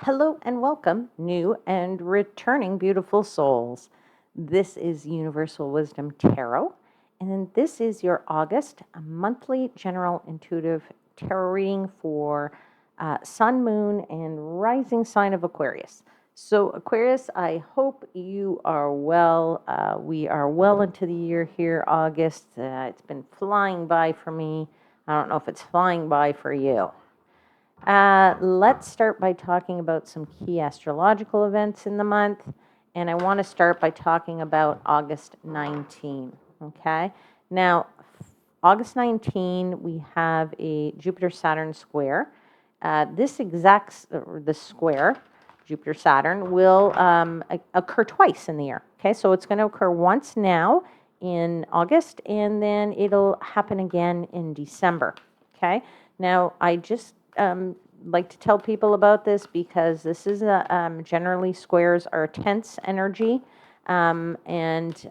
Hello and welcome, new and returning beautiful souls. This is Universal Wisdom Tarot, and this is your August monthly general intuitive tarot reading for Sun, Moon, and Rising sign of Aquarius. So, Aquarius, I hope you are well. We are well into the year here, August. It's been flying by for me. I don't know if it's flying by for you. Let's start by talking about some key astrological events in the month. And I want to start by talking about August 19. Okay. Now, August 19, we have a Jupiter-Saturn square. This exact the square, Jupiter-Saturn, will occur twice in the year. Okay. So it's going to occur once now in August, and then it'll happen again in December. Okay. Now, I just like to tell people about this because this is generally squares are tense energy. I'm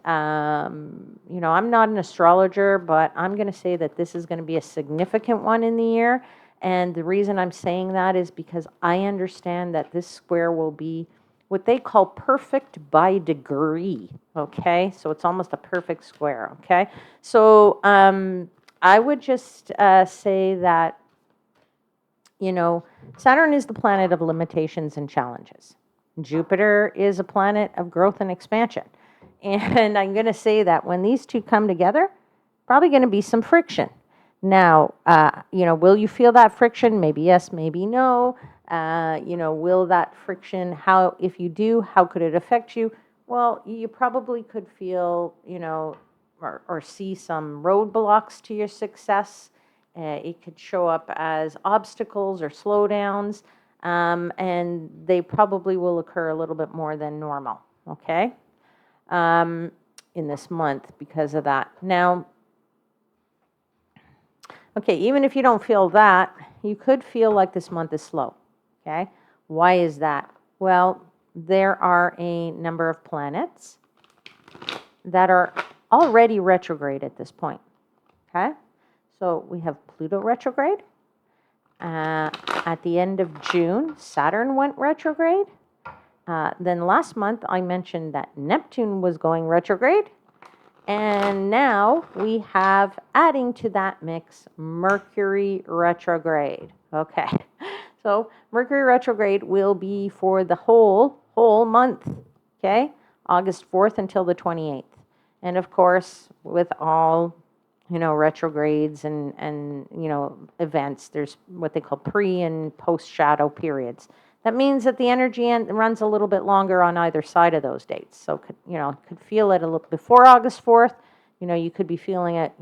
not an astrologer, but I'm going to say that this is going to be a significant one in the year. And the reason I'm saying that is because I understand that this square will be what they call perfect by degree. Okay. So it's almost a perfect square. Okay. So I would just say that Saturn is the planet of limitations and challenges. Jupiter is a planet of growth and expansion. And I'm going to say that when these two come together, probably going to be some friction. Now, will you feel that friction? Maybe yes, maybe no. Will that friction, if you do, how could it affect you? Well, you probably could feel, or see some roadblocks to your success. It could show up as obstacles or slowdowns, and they probably will occur a little bit more than normal, okay, in this month because of that. Now, okay, even if you don't feel that, you could feel like this month is slow, okay? Why is that? Well, there are a number of planets that are already retrograde at this point, okay? So we have Pluto retrograde. At the end of June, Saturn went retrograde. Then last month, I mentioned that Neptune was going retrograde. And now we have, adding to that mix, Mercury retrograde. Okay. So Mercury retrograde will be for the whole month. Okay. August 4th until the 28th. And of course, with all retrogrades and events, there's what they call pre and post shadow periods. That means that the energy runs a little bit longer on either side of those dates. So could feel it a little before August 4th. You could be feeling it,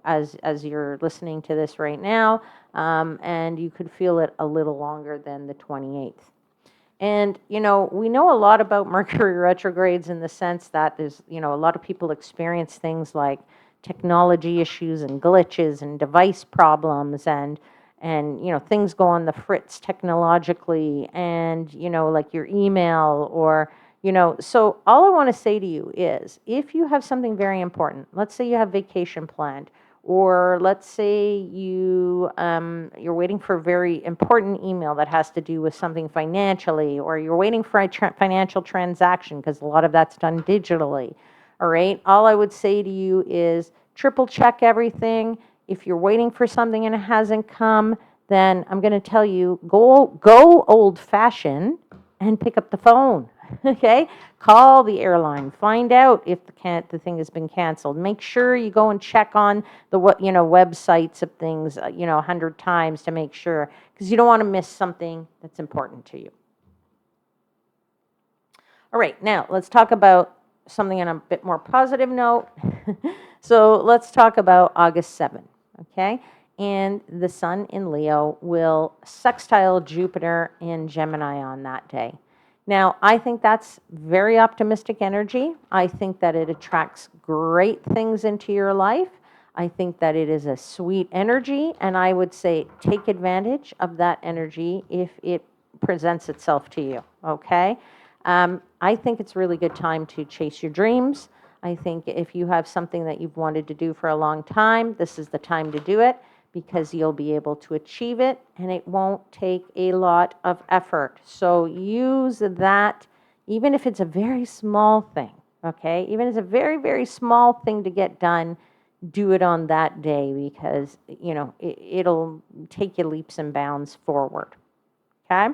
as you're listening to this right now, and you could feel it a little longer than the 28th. And, we know a lot about Mercury retrogrades in the sense that there's, a lot of people experience things like technology issues and glitches and device problems and things go on the fritz technologically and like your email or so all I want to say to you is if you have something very important, let's say you have vacation planned, or let's say you're waiting for a very important email that has to do with something financially, or you're waiting for a financial transaction because a lot of that's done digitally. All right. All I would say to you is triple check everything. If you're waiting for something and it hasn't come, then I'm going to tell you, go old fashioned and pick up the phone. Okay. Call the airline. Find out if the thing has been canceled. Make sure you go and check on the websites of things 100 times to make sure, because you don't want to miss something that's important to you. All right. Now let's talk about something on a bit more positive note. So let's talk about August 7th, okay? And the sun in Leo will sextile Jupiter in Gemini on that day. Now, I think that's very optimistic energy. I think that it attracts great things into your life. I think that it is a sweet energy, and I would say take advantage of that energy if it presents itself to you, okay? I think it's a really good time to chase your dreams. I think if you have something that you've wanted to do for a long time, this is the time to do it. because you'll be able to achieve it and it won't take a lot of effort. So use that, even if it's a very small thing, okay? Even if it's a very, very small thing to get done, do it on that day because, it'll take you leaps and bounds forward, okay?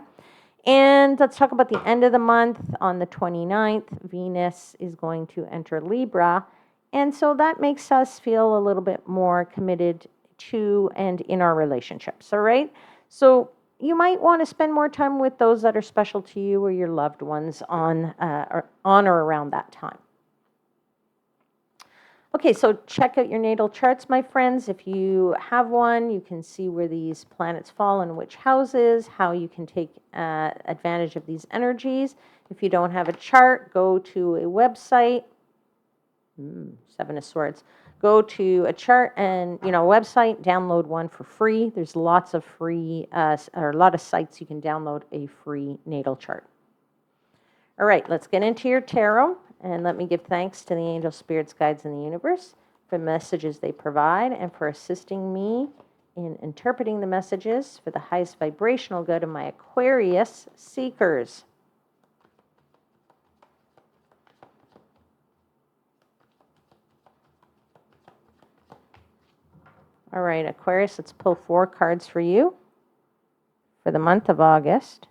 And let's talk about the end of the month. On the 29th, Venus is going to enter Libra. And so that makes us feel a little bit more committed to and in our relationships, all right? So you might want to spend more time with those that are special to you or your loved ones on or around that time. Okay, so check out your natal charts, my friends. If you have one, you can see where these planets fall in which houses, how you can take advantage of these energies. If you don't have a chart, go to a website. Seven of Swords. Go to a chart and, website, download one for free. There's lots of free, or a lot of sites you can download a free natal chart. All right, let's get into your tarot. And let me give thanks to the angels, spirits, guides, and the universe for the messages they provide and for assisting me in interpreting the messages for the highest vibrational good of my Aquarius seekers. All right, Aquarius, let's pull 4 cards for you for the month of August.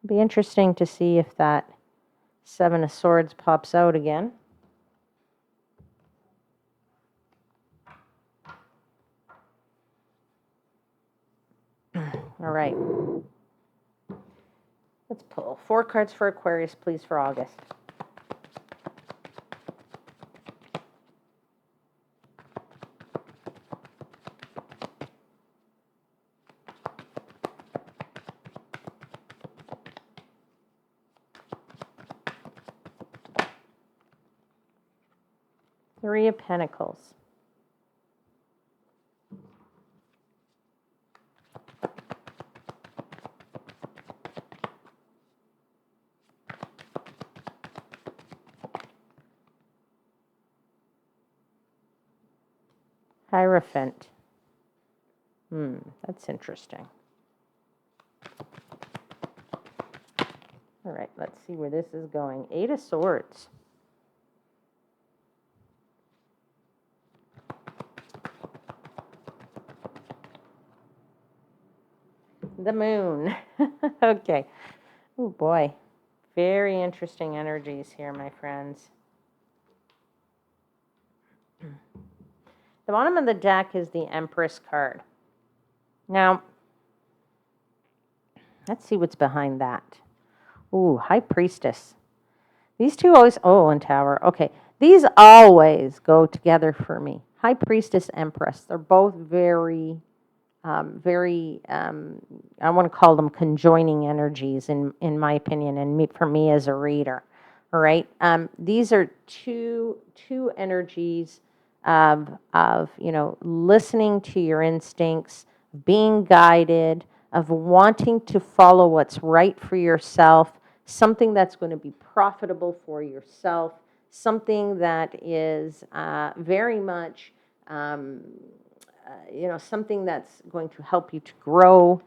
It'll be interesting to see if that 7 of Swords pops out again. All right. Let's pull 4 cards for Aquarius, please, for August. Three of Pentacles. Hierophant. That's interesting. All right, let's see where this is going. 8 of Swords. The Moon. Okay. Oh, boy. Very interesting energies here, my friends. The bottom of the deck is the Empress card. Now, let's see what's behind that. Ooh, High Priestess. These two always, and Tower. Okay, these always go together for me. High Priestess, Empress. They're both very, I want to call them conjoining energies in my opinion, and for me as a reader. All right, these are two energies of listening to your instincts, being guided, of wanting to follow what's right for yourself, something that's going to be profitable for yourself, something that is very much, something that's going to help you to grow.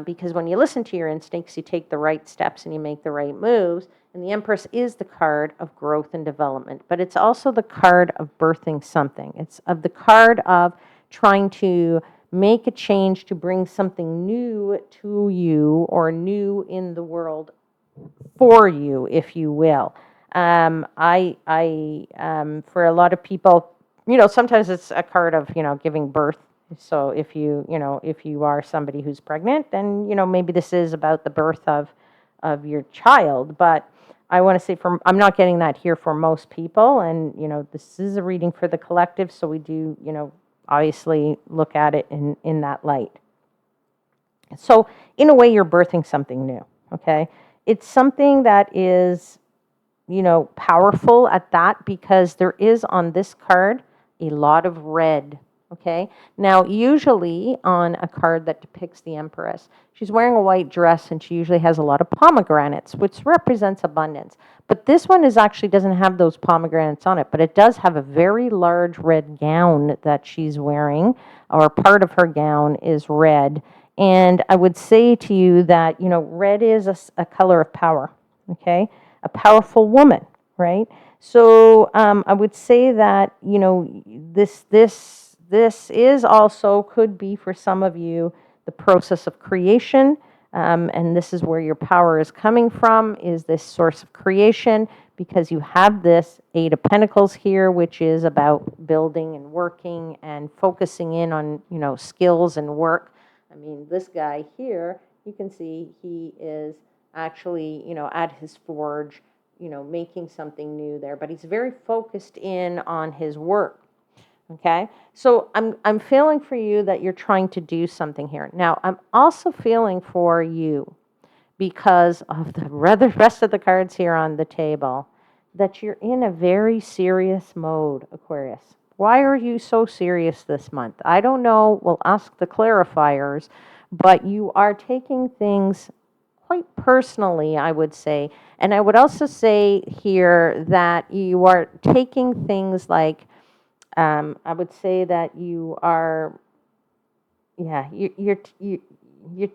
Because when you listen to your instincts, you take the right steps and you make the right moves. And the Empress is the card of growth and development, but it's also the card of birthing something. It's of the card of trying to make a change to bring something new to you or new in the world for you, if you will. For a lot of people, sometimes it's a card of, giving birth. So if you are somebody who's pregnant, then, maybe this is about the birth of your child. But I want to say I'm not getting that here for most people. And, this is a reading for the collective. So we do, obviously look at it in that light. So in a way, you're birthing something new. Okay. It's something that is, powerful at that, because there is on this card a lot of red Okay, now usually on a card that depicts the Empress, she's wearing a white dress and she usually has a lot of pomegranates, which represents abundance. But this one actually doesn't have those pomegranates on it, but it does have a very large red gown that she's wearing, or part of her gown is red. And I would say to you that, red is a color of power, okay? A powerful woman, right? So I would say that, this is also, could be for some of you, the process of creation. And this is where your power is coming from, is this source of creation, because you have this Eight of Pentacles here, which is about building and working and focusing in on, skills and work. I mean, this guy here, you can see he is actually, at his forge, making something new there, but he's very focused in on his work. Okay, so I'm feeling for you that you're trying to do something here. Now, I'm also feeling for you, because of the rest of the cards here on the table, that you're in a very serious mode, Aquarius. Why are you so serious this month? I don't know. We'll ask the clarifiers, but you are taking things quite personally, I would say. And I would also say here that you are taking things like, I would say that you are, you're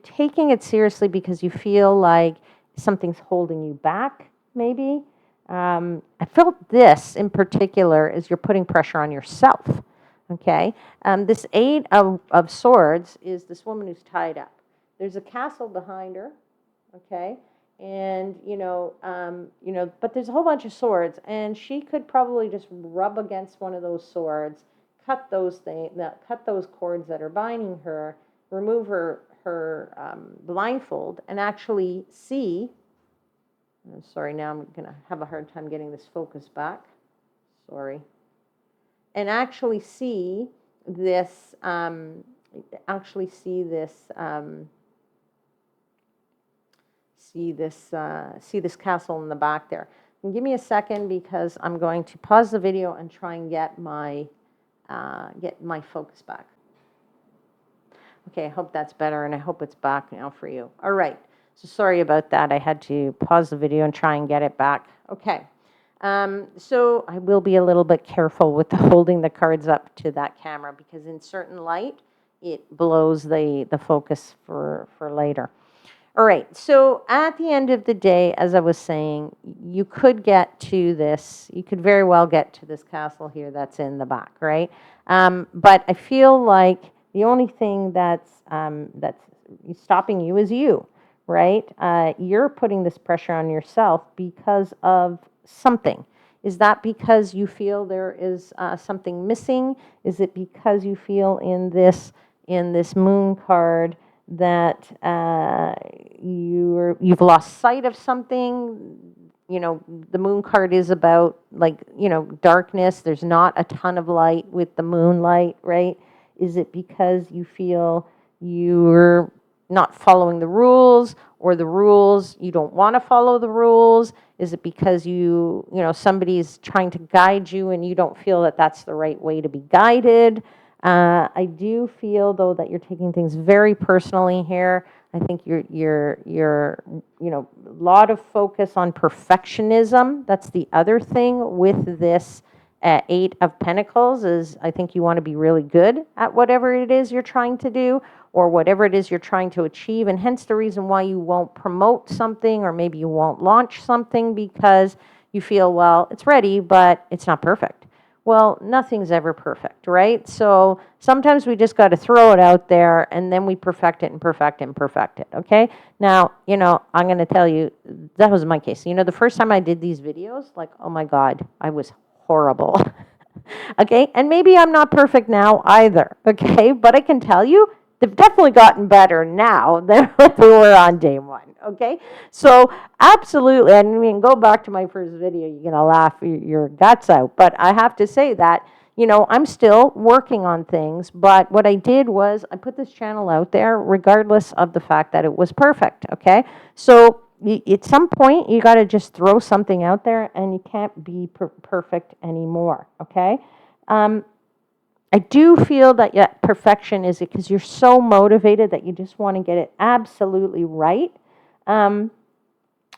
taking it seriously because you feel like something's holding you back, maybe. I felt this in particular is you're putting pressure on yourself, okay? This Eight of Swords is this woman who's tied up. There's a castle behind her, okay? And, but there's a whole bunch of swords, and she could probably just rub against one of those swords, cut those cords that are binding her, remove her blindfold, and actually see. I'm sorry, now I'm going to have a hard time getting this focus back. Sorry. And actually see this, see this castle in the back there. And give me a second, because I'm going to pause the video and try and get my focus back. Okay, I hope that's better, and I hope it's back now for you. All right, so sorry about that. I had to pause the video and try and get it back. Okay, so I will be a little bit careful with holding the cards up to that camera, because in certain light, it blows the focus for later. All right, so at the end of the day, as I was saying, you could get to this. You could very well get to this castle here that's in the back, right? But I feel like the only thing that's stopping you is you, right? You're putting this pressure on yourself because of something. Is that because you feel there is something missing? Is it because you feel in this moon card that you've lost sight of something? The moon card is about, like, darkness. There's not a ton of light with the moonlight, right? Is it because you feel you're not following the rules, or the rules, you don't want to follow the rules? Is it because somebody's trying to guide you and you don't feel that that's the right way to be guided? I do feel, though, that you're taking things very personally here. I think you're a lot of focus on perfectionism. That's the other thing with this Eight of Pentacles, is I think you want to be really good at whatever it is you're trying to do, or whatever it is you're trying to achieve, and hence the reason why you won't promote something, or maybe you won't launch something, because you feel, well, it's ready, but it's not perfect. Well, nothing's ever perfect, right? So sometimes we just got to throw it out there, and then we perfect it and perfect it and perfect it, okay? Now, I'm going to tell you, that was my case. The first time I did these videos, like, oh my God, I was horrible. Okay, and maybe I'm not perfect now either, okay? But I can tell you, they've definitely gotten better now than what they were on day one, okay? So absolutely, I mean, go back to my first video, you're going to laugh your guts out. But I have to say that, I'm still working on things. But what I did was I put this channel out there regardless of the fact that it was perfect, okay? So at some point, you got to just throw something out there, and you can't be perfect anymore, okay? I do feel that perfection is because you're so motivated that you just want to get it absolutely right. But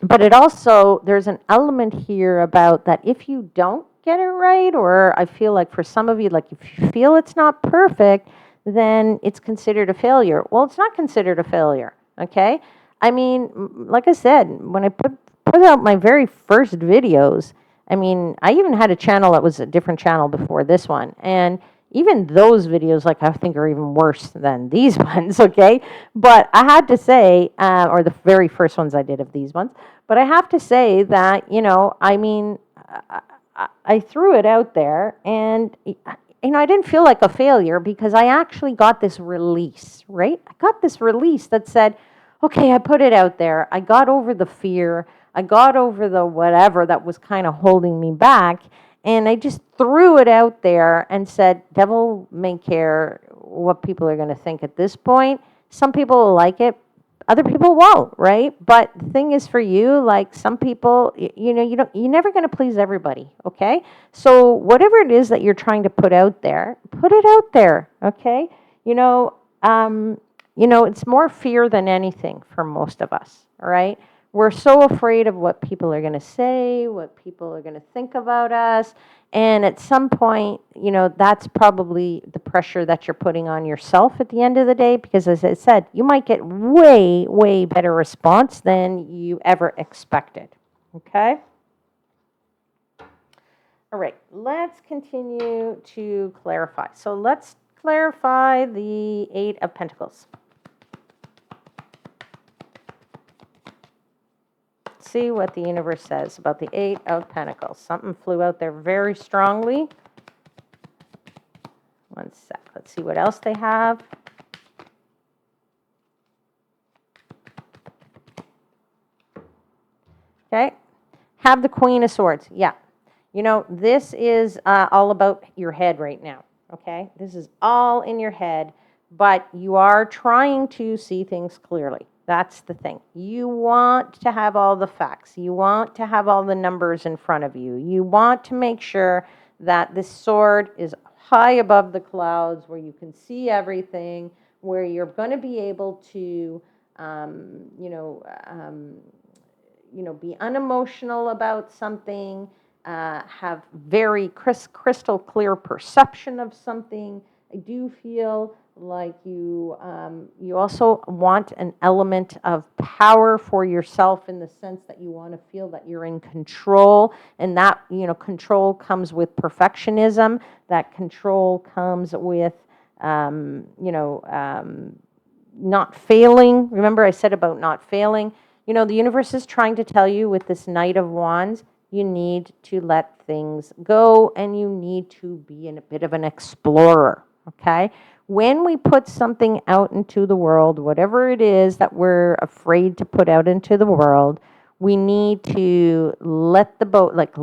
it also, there's an element here about that if you don't get it right, or I feel like for some of you, like if you feel it's not perfect, then it's considered a failure. Well, it's not considered a failure, okay? I mean, like I said, when I put out my very first videos, I mean, I even had a channel that was a different channel before this one. And even those videos, like I think, are even worse than these ones, okay? But I had to say, or the very first ones I did of these ones, but I have to say that, I mean, I threw it out there and, I didn't feel like a failure because I actually got this release, right? I got this release that said, okay, I put it out there. I got over the fear. I got over the whatever that was kind of holding me back. And I just threw it out there and said, devil may care what people are going to think at this point. Some people will like it. Other people won't, right? But the thing is for you, like some people, you're never going to please everybody, okay? So whatever it is that you're trying to put it out there, okay? It's more fear than anything for most of us, all right? We're so afraid of what people are going to say, what people are going to think about us. And at some point, that's probably the pressure that you're putting on yourself at the end of the day, because as I said, you might get way, way better response than you ever expected, okay? All right, let's continue to clarify. So let's clarify the Eight of Pentacles. See what the universe says about the Eight of Pentacles. Something flew out there very strongly. One sec. Let's see what else they have. Okay. Have the Queen of Swords. Yeah. This is all about your head right now. Okay. This is all in your head, but you are trying to see things clearly. That's the thing. You want to have all the facts. You want to have all the numbers in front of you. You want to make sure that this sword is high above the clouds, where you can see everything, where you're going to be able to, be unemotional about something, have very crystal clear perception of something. I do feel like you also want an element of power for yourself, in the sense that you want to feel that you're in control, and that control comes with perfectionism. That control comes with not failing. Remember I said about not failing. The universe is trying to tell you with this Knight of Wands, you need to let things go, and you need to be a bit of an explorer, okay? When we put something out into the world, whatever it is that we're afraid to put out into the world, we need to let the boat, like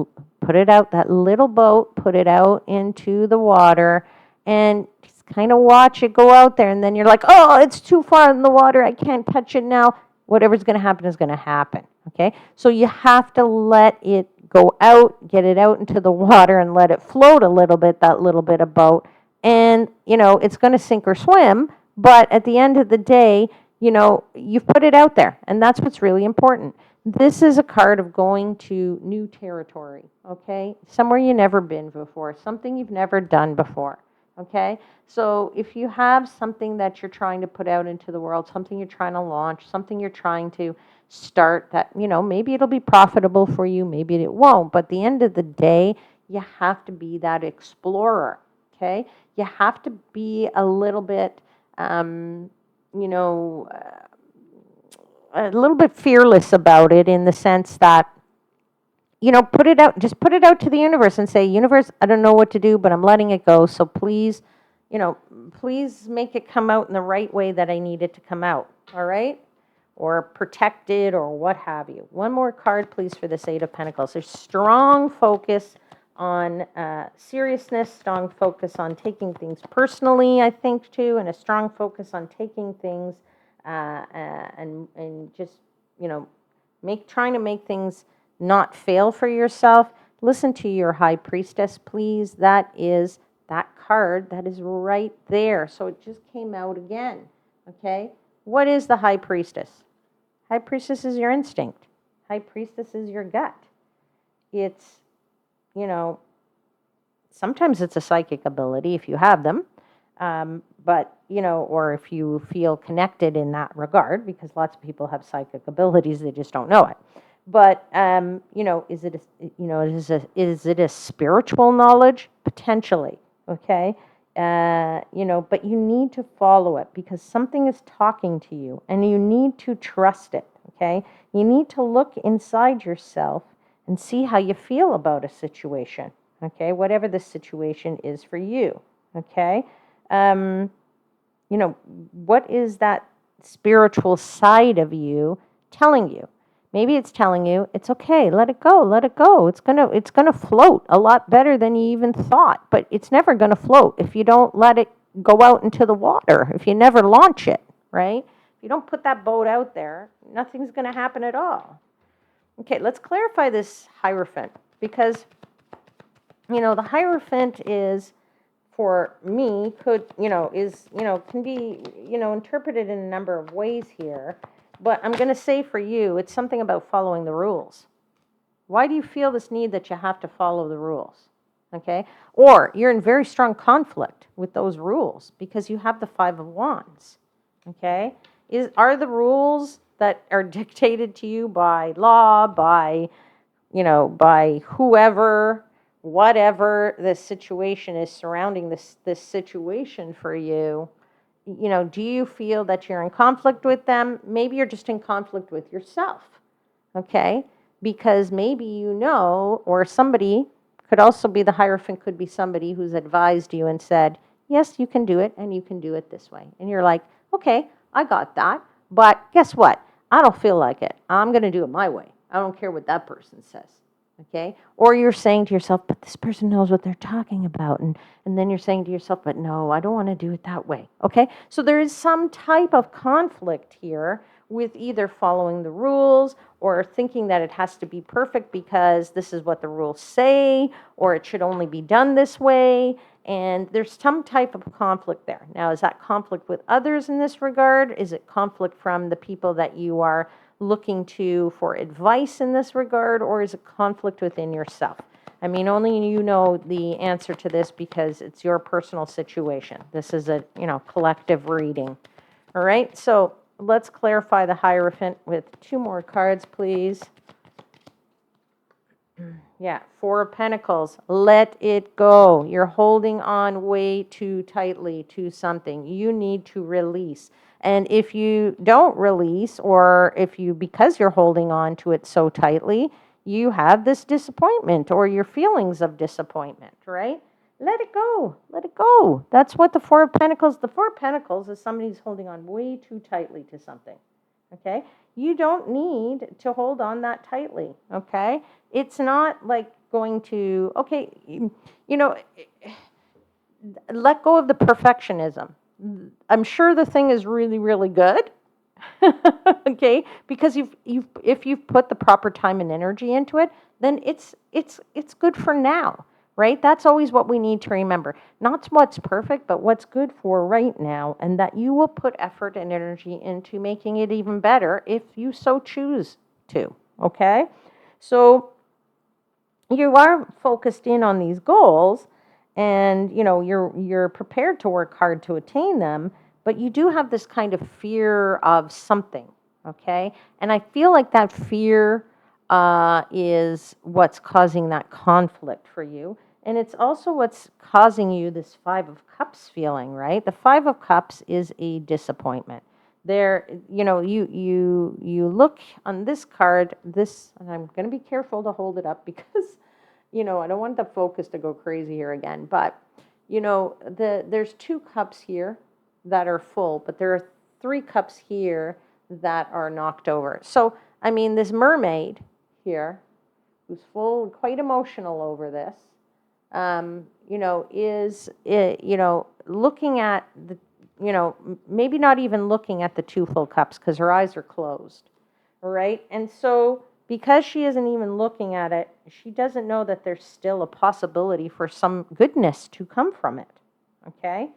put it out, that little boat, put it out into the water, and just kind of watch it go out there. And then you're like, oh, it's too far in the water. I can't touch it now. Whatever's going to happen is going to happen, okay? So you have to let it go out, get it out into the water, and let it float a little bit, that little bit of boat. And, it's going to sink or swim, but at the end of the day, you've put it out there, and that's what's really important. This is a card of going to new territory, okay? Somewhere you've never been before, something you've never done before, okay? So if you have something that you're trying to put out into the world, something you're trying to launch, something you're trying to start that, maybe it'll be profitable for you, maybe it won't, but at the end of the day, you have to be that explorer, okay? You have to be a little bit, a little bit fearless about it, in the sense that, put it out to the universe and say, universe, I don't know what to do, but I'm letting it go. So please, please make it come out in the right way that I need it to come out. All right. Or protect it, or what have you. One more card, please, for this Eight of Pentacles. There's strong focus on seriousness, strong focus on taking things personally, I think, too, and a strong focus on taking things and just, trying to make things not fail for yourself. Listen to your High Priestess, please. That is that card that is right there. So it just came out again, okay? What is the High Priestess? High Priestess is your instinct. High Priestess is your gut. It's, you know, sometimes it's a psychic ability if you have them, but, you know, or if you feel connected in that regard, because lots of people have psychic abilities, they just don't know it. But, you know, is it a spiritual knowledge? Potentially, okay? You know, but you need to follow it because something is talking to you and you need to trust it, okay? You need to look inside yourself and see how you feel about a situation, okay? Whatever the situation is for you, okay? You know, what is that spiritual side of you telling you? Maybe it's telling you it's okay, let it go, let it go. It's gonna float a lot better than you even thought, but it's never gonna float if you don't let it go out into the water, if you never launch it, right? If you don't put that boat out there, nothing's gonna happen at all. Okay, let's clarify this Hierophant because, you know, the Hierophant is, for me, can be, you know, interpreted in a number of ways here. But I'm going to say for you, it's something about following the rules. Why do you feel this need that you have to follow the rules? Okay? Or you're in very strong conflict with those rules because you have the Five of Wands. Okay? Are the rules that are dictated to you by law, by whoever, whatever the situation is surrounding this situation for you, you know, do you feel that you're in conflict with them? Maybe you're just in conflict with yourself, okay? Because maybe you know, or somebody could also be the Hierophant, could be somebody who's advised you and said, yes, you can do it, and you can do it this way. And you're like, okay, I got that, but guess what? I don't feel like it. I'm going to do it my way. I don't care what that person says. Okay? Or you're saying to yourself, but this person knows what they're talking about. And then you're saying to yourself, but no, I don't want to do it that way. Okay? So there is some type of conflict here with either following the rules or thinking that it has to be perfect because this is what the rules say, or it should only be done this way. And there's some type of conflict there. Now, is that conflict with others in this regard? Is it conflict from the people that you are looking to for advice in this regard, or is it conflict within yourself? I mean, only you know the answer to this because it's your personal situation. This is a, you know, collective reading. All right, so let's clarify the Hierophant with two more cards, please. Yeah, Four of Pentacles. Let it go. You're holding on way too tightly to something. You need to release. And if you don't release, or if you, because you're holding on to it so tightly, you have this disappointment or your feelings of disappointment, right? Let it go. Let it go. That's what the Four of Pentacles, the Four of Pentacles is somebody who's holding on way too tightly to something, okay? You don't need to hold on that tightly, okay? It's not like going to, okay, you know, let go of the perfectionism. I'm sure the thing is really, really good, okay? Because if you've put the proper time and energy into it, then it's good for now, right? That's always what we need to remember. Not what's perfect, but what's good for right now, and that you will put effort and energy into making it even better if you so choose to, okay? So you are focused in on these goals, and you know you're prepared to work hard to attain them, but you do have this kind of fear of something, okay? And I feel like that fear is what's causing that conflict for you, and it's also what's causing you this Five of Cups feeling, right? The Five of Cups is a disappointment. There, you know, you look on this card, this, and I'm going to be careful to hold it up because, you know, I don't want the focus to go crazy here again, but, you know, there's two cups here that are full, but there are three cups here that are knocked over. So, I mean, this mermaid here, who's full, quite emotional over this, you know, is, you know, looking at the, you know, maybe not even looking at the two full cups because her eyes are closed, all right? And so because she isn't even looking at it, she doesn't know that there's still a possibility for some goodness to come from it. Okay?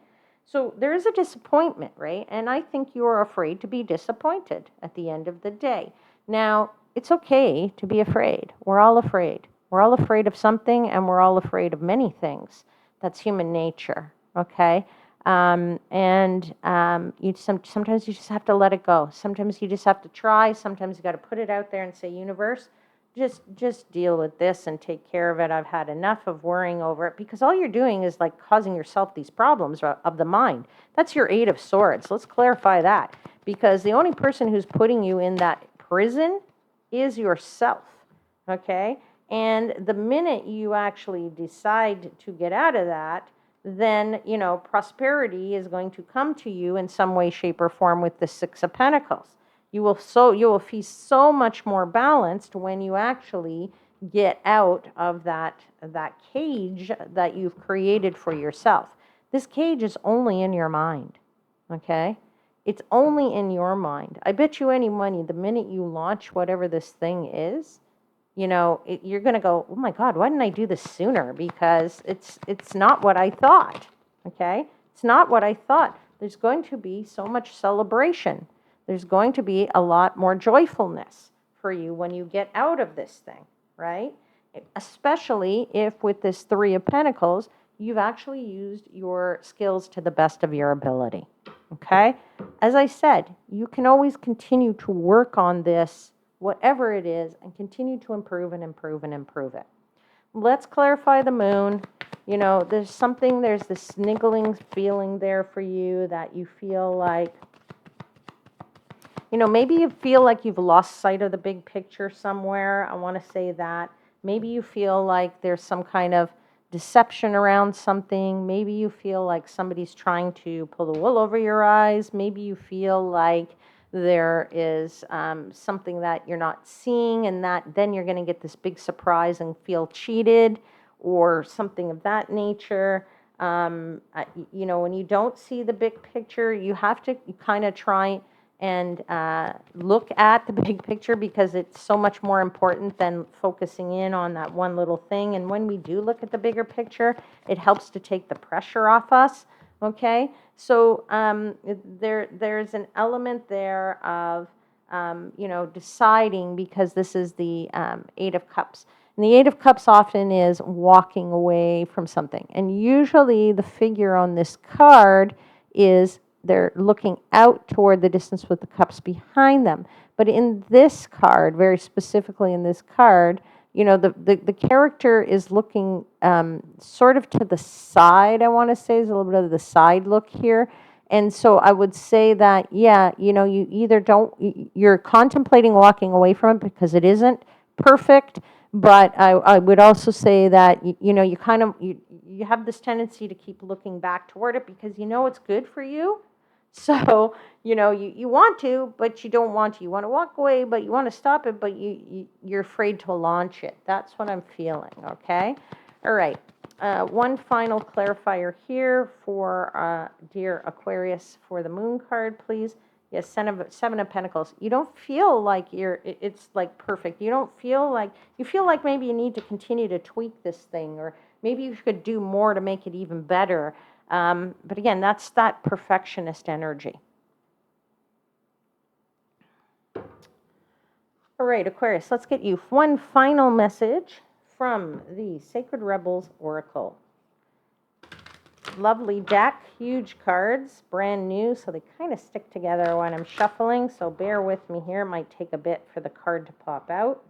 So there is a disappointment, right? And I think you're afraid to be disappointed at the end of the day. Now, it's okay to be afraid. We're all afraid. We're all afraid of something, and we're all afraid of many things. That's human nature, okay? Sometimes you just have to let it go. Sometimes you just have to try. Sometimes you got to put it out there and say, universe, just deal with this and take care of it. I've had enough of worrying over it, because all you're doing is like causing yourself these problems of the mind. That's your Eight of Swords. Let's clarify that, because the only person who's putting you in that prison is yourself, okay? And the minute you actually decide to get out of that, then, prosperity is going to come to you in some way, shape, or form with the Six of Pentacles. You will feel so much more balanced when you actually get out of that cage that you've created for yourself. This cage is only in your mind, okay? It's only in your mind. I bet you any money, the minute you launch whatever this thing is, you're going to go, oh my God, why didn't I do this sooner? Because it's not what I thought, okay? It's not what I thought. There's going to be so much celebration. There's going to be a lot more joyfulness for you when you get out of this thing, right? Especially if with this Three of Pentacles, you've actually used your skills to the best of your ability, okay? As I said, you can always continue to work on this, whatever it is, and continue to improve and improve and improve it. Let's clarify the moon. There's this niggling feeling there for you that you feel like, maybe you feel like you've lost sight of the big picture somewhere. I want to say that. Maybe you feel like there's some kind of deception around something. Maybe you feel like somebody's trying to pull the wool over your eyes. Maybe you feel like there is something that you're not seeing, and that then you're going to get this big surprise and feel cheated or something of that nature. When you don't see the big picture, you have to kind of try and look at the big picture, because it's so much more important than focusing in on that one little thing. And when we do look at the bigger picture, it helps to take the pressure off us, okay? So there's an element there of, deciding, because this is the Eight of Cups. And the Eight of Cups often is walking away from something. And usually the figure on this card is they're looking out toward the distance with the cups behind them. But in this card, very specifically in this card, the character is looking sort of to the side, I want to say. There's a little bit of the side look here. And so I would say that, you either you're contemplating walking away from it because it isn't perfect. But I would also say that, you have this tendency to keep looking back toward it because it's good for you. So, you want to, but you don't want to. You want to walk away, but you want to stop it, but you're afraid to launch it. That's what I'm feeling, okay? All right. One final clarifier here for dear Aquarius for the moon card, please. Yes, Seven of Pentacles. You don't feel like it's like perfect. You feel like maybe you need to continue to tweak this thing, or maybe you could do more to make it even better. But again, that's that perfectionist energy. All right, Aquarius, let's get you one final message from the Sacred Rebels Oracle. Lovely deck, huge cards, brand new, so they kind of stick together when I'm shuffling, so bear with me here. It might take a bit for the card to pop out.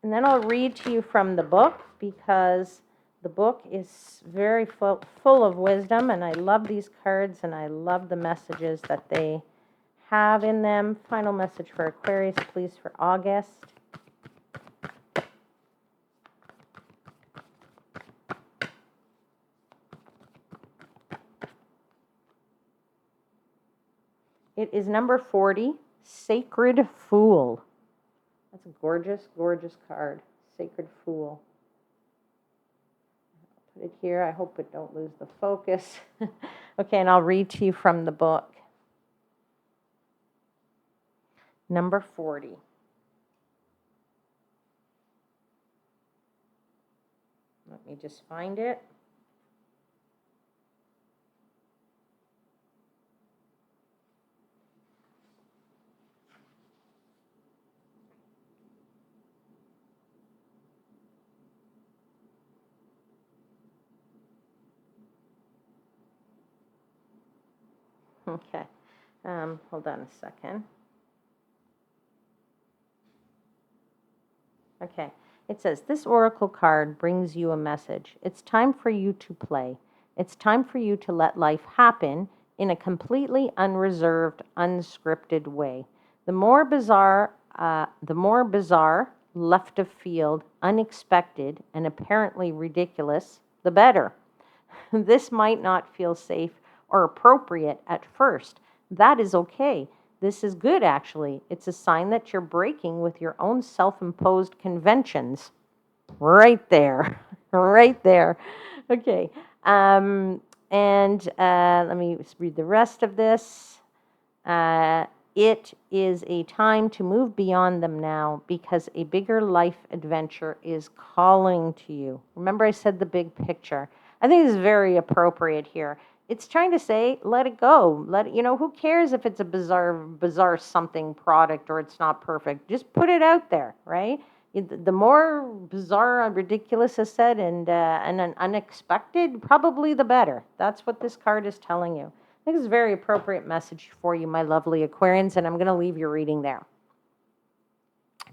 And then I'll read to you from the book, because the book is very full of wisdom, and I love these cards, and I love the messages that they have in them. Final message for Aquarius, please, for August. It is number 40, Sacred Fool. That's a gorgeous, gorgeous card. Sacred Fool. I'll put it here. I hope it don't lose the focus. Okay, and I'll read to you from the book. Number 40. me just find it. Okay. Hold on a second. Okay. It says, this oracle card brings you a message. It's time for you to play. It's time for you to let life happen in a completely unreserved, unscripted way. The more bizarre, left of field, unexpected, and apparently ridiculous, the better. This might not feel safe or appropriate at first. That is okay. This is good, actually. It's a sign that you're breaking with your own self imposed conventions. Right there. Right there. Okay. And let me read the rest of this. It is a time to move beyond them now because a bigger life adventure is calling to you. Remember, I said the big picture. I think this is very appropriate here. It's trying to say, let it go. Let it, who cares if it's a bizarre something product or it's not perfect? Just put it out there, right? The more bizarre and ridiculous is said and unexpected, probably the better. That's what this card is telling you. I think it's a very appropriate message for you, my lovely Aquarians, and I'm going to leave your reading there.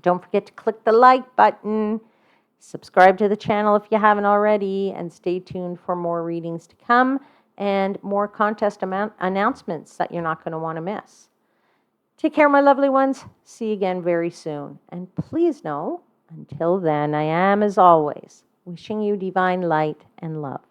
Don't forget to click the like button, subscribe to the channel if you haven't already, and stay tuned for more readings to come and more contest announcements that you're not going to want to miss. Take care, my lovely ones. See you again very soon. And please know, until then, I am, as always, wishing you divine light and love.